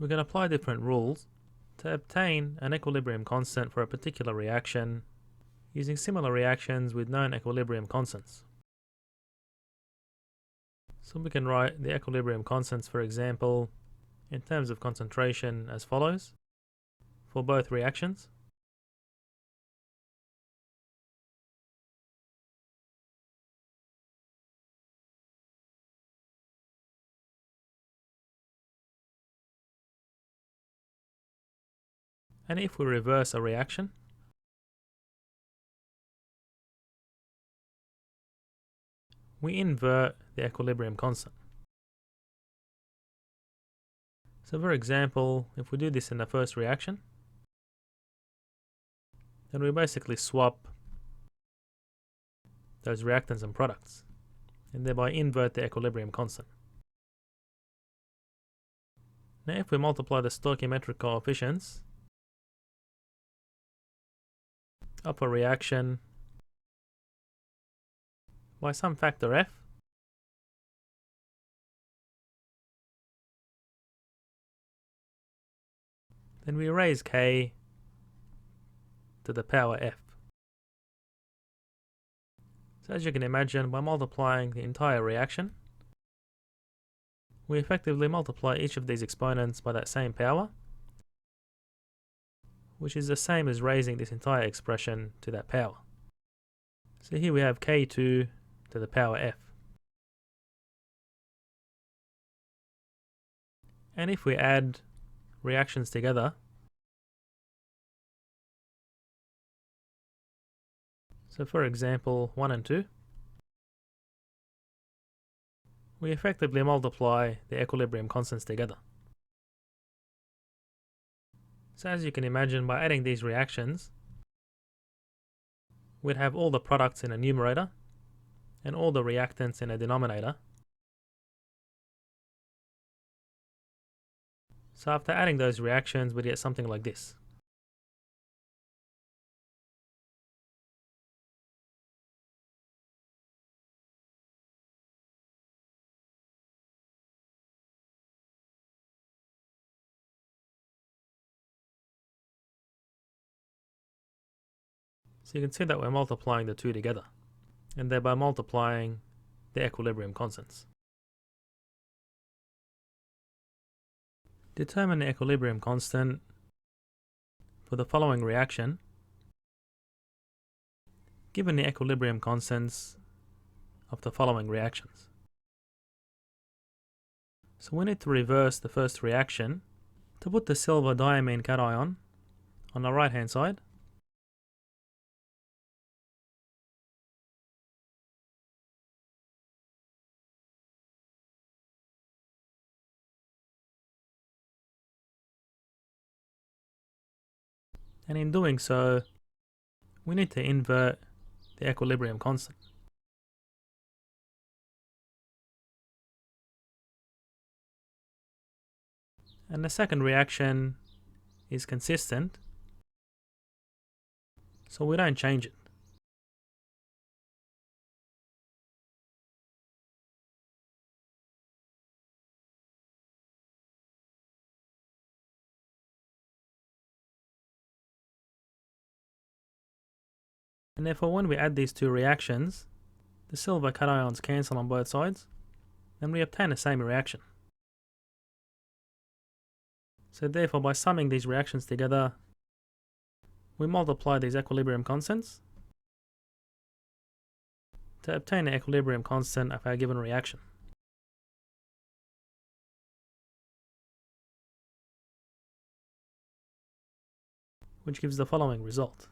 We can apply different rules to obtain an equilibrium constant for a particular reaction using similar reactions with known equilibrium constants. So we can write the equilibrium constants, for example, in terms of concentration as follows for both reactions. And if we reverse a reaction, we invert the equilibrium constant. So for example, if we do this in the first reaction, then we basically swap those reactants and products, and thereby invert the equilibrium constant. Now if we multiply the stoichiometric coefficients of a reaction by some factor f, then we raise k to the power f. So as you can imagine, by multiplying the entire reaction, we effectively multiply each of these exponents by that same power, which is the same as raising this entire expression to that power. So here we have k2 to the power f. And if we add reactions together, so for example 1 and 2, we effectively multiply the equilibrium constants together. So as you can imagine, by adding these reactions, we'd have all the products in a numerator and all the reactants in a denominator. So after adding those reactions, we'd get something like this. So you can see that we're multiplying the two together, and thereby multiplying the equilibrium constants. Determine the equilibrium constant for the following reaction given the equilibrium constants of the following reactions. So we need to reverse the first reaction to put the silver diamine cation on the right hand side, and in doing so we need to invert the equilibrium constant. And the second reaction is consistent, so we don't change it. And therefore when we add these two reactions, the silver cations cancel on both sides, and we obtain the same reaction. So therefore by summing these reactions together, we multiply these equilibrium constants to obtain the equilibrium constant of our given reaction. Which gives the following result.